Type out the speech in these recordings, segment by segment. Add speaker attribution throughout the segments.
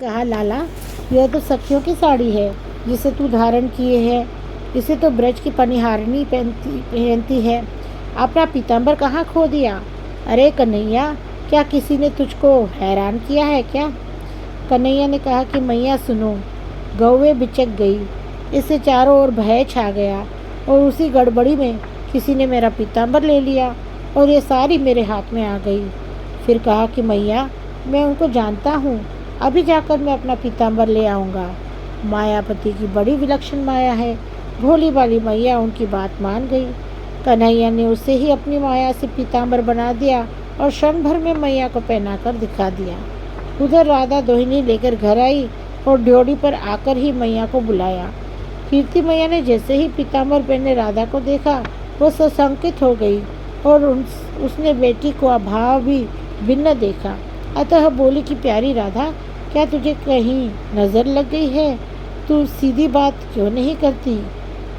Speaker 1: कहा, लाला यह तो सखियों की साड़ी है जिसे तू धारण किए है। इसे तो ब्रज की पनिहारिणी पहनती है। अपना पीताम्बर कहाँ खो दिया? अरे कन्हैया, क्या किसी ने तुझको हैरान किया है क्या? कन्हैया ने कहा कि मैया सुनो, गौवे बिचक गई। इससे चारों ओर भय छा गया और उसी गड़बड़ी में किसी ने मेरा पीताम्बर ले लिया और ये सारी मेरे हाथ में आ गई। फिर कहा कि मैया, मैं उनको जानता हूँ, अभी जाकर मैं अपना पीताम्बर ले आऊँगा। मायापति की बड़ी विलक्षण माया है। भोली भाली मैया उनकी बात मान गई। कन्हैया ने उसे ही अपनी माया से पीताम्बर बना दिया और क्षण भर में मैया को पहनाकर दिखा दिया। उधर राधा दोहिनी लेकर घर आई और ड्योढ़ी पर आकर ही मैया को बुलाया। कीर्ति मैया ने जैसे ही पीताम्बर पहने राधा को देखा, वो सशंकित हो गई और उसने बेटी को अभाव भी भिन्न देखा। अतः बोली कि प्यारी राधा, क्या तुझे कहीं नज़र लग गई है? तू सीधी बात क्यों नहीं करती?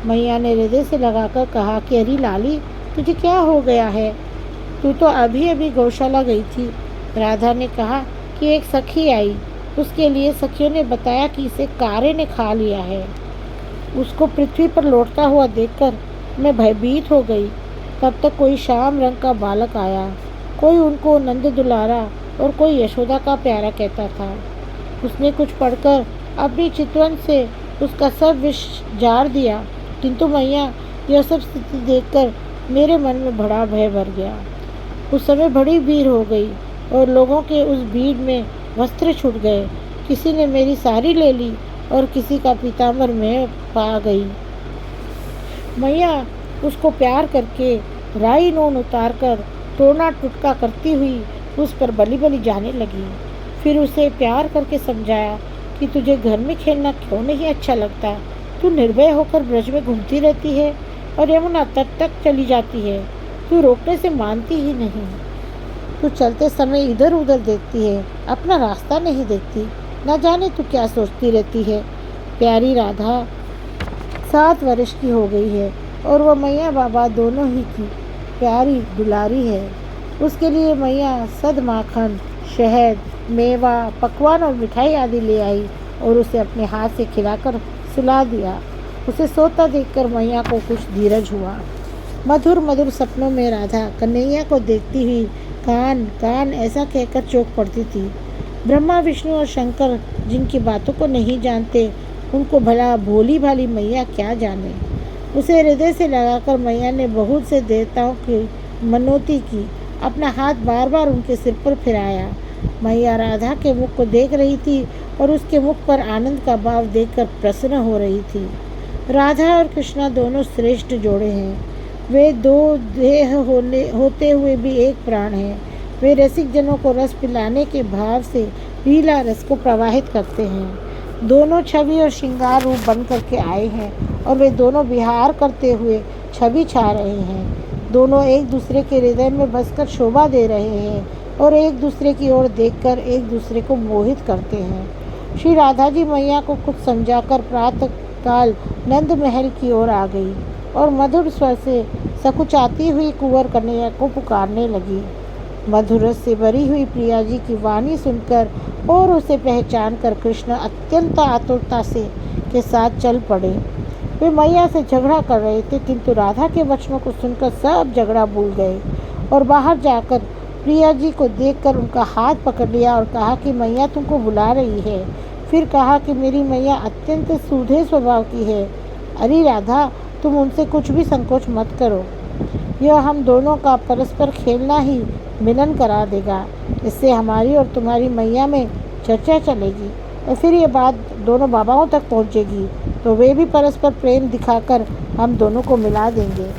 Speaker 1: मैया ने हृदय से लगाकर कहा कि अरे लाली, तुझे क्या हो गया है? तू तो अभी अभी गौशाला गई थी। राधा ने कहा कि एक सखी आई, उसके लिए सखियों ने बताया कि इसे कारे ने खा लिया है। उसको पृथ्वी पर लौटता हुआ देखकर मैं भयभीत हो गई। तब तक कोई श्याम रंग का बालक आया। कोई उनको नंद दुलारा और कोई यशोदा का प्यारा कहता था। उसने कुछ पढ़कर अपनी चितवन से उसका सब विष जार दिया, किंतु मैया, यह सब स्थिति देखकर मेरे मन में बड़ा भय भर गया। उस समय बड़ी भीड़ हो गई और लोगों के उस भीड़ में वस्त्र छूट गए। किसी ने मेरी साड़ी ले ली और किसी का पीताम्बर में पा गई। मैया उसको प्यार करके राई नून उतार कर टोना टुटका करती हुई उस पर बली बली जाने लगी। फिर उसे प्यार करके समझाया कि तुझे घर में खेलना क्यों नहीं अच्छा लगता? तू निर्भय होकर ब्रज में घूमती रहती है और यमुना तट तक चली जाती है। तू रोकने से मानती ही नहीं। तू चलते समय इधर उधर देखती है, अपना रास्ता नहीं देखती। न जाने तू क्या सोचती रहती है। प्यारी राधा 7 वर्ष की हो गई है और वह मैया बाबा दोनों ही की प्यारी दुलारी है। उसके लिए मैया सद माखन, शहद, मेवा, पकवान और मिठाई आदि ले आई और उसे अपने हाथ से खिलाकर सुला दिया। उसे सोता देखकर मैया को कुछ धीरज हुआ। मधुर मधुर सपनों में राधा कन्हैया को देखती हुई कान कान ऐसा कहकर चौंक पड़ती थी। ब्रह्मा विष्णु और शंकर जिनकी बातों को नहीं जानते, उनको भला भोली भाली मैया क्या जाने। उसे हृदय से लगाकर मैया ने बहुत से देवताओं की मनौती की। अपना हाथ बार बार उनके सिर पर फिराया। मैया राधा के मुख को देख रही थी और उसके मुख पर आनंद का भाव देखकर प्रसन्न हो रही थी। राधा और कृष्णा दोनों श्रेष्ठ जोड़े हैं। वे 2 देह होते हुए भी एक प्राण हैं। वे रसिक जनों को रस पिलाने के भाव से लीला रस को प्रवाहित करते हैं। दोनों छवि और श्रृंगार रूप बन करके आए हैं और वे दोनों विहार करते हुए छवि छा रहे हैं। दोनों एक दूसरे के हृदय में बसकर शोभा दे रहे हैं और एक दूसरे की ओर देखकर एक दूसरे को मोहित करते हैं। श्री राधा जी मैया को कुछ समझाकर प्रातः काल नंद महल की ओर आ गई और मधुर स्वर से सकुचाती हुई कुंवर कन्हैया को पुकारने लगी। मधुर रस से भरी हुई प्रिया जी की वाणी सुनकर और उसे पहचान कर कृष्ण अत्यंत आतुरता से के साथ चल पड़े। वे मैया से झगड़ा कर रहे थे, किंतु राधा के वचनों को सुनकर सब झगड़ा भूल गए और बाहर जाकर प्रिया जी को देखकर उनका हाथ पकड़ लिया और कहा कि मैया तुमको बुला रही है। फिर कहा कि मेरी मैया अत्यंत सूधे स्वभाव की है। अरे राधा, तुम उनसे कुछ भी संकोच मत करो। यह हम दोनों का परस्पर खेलना ही मिलन करा देगा। इससे हमारी और तुम्हारी मैया में चर्चा चलेगी और फिर ये बात दोनों बाबाओं तक पहुंचेगी, तो वे भी परस्पर प्रेम दिखाकर हम दोनों को मिला देंगे।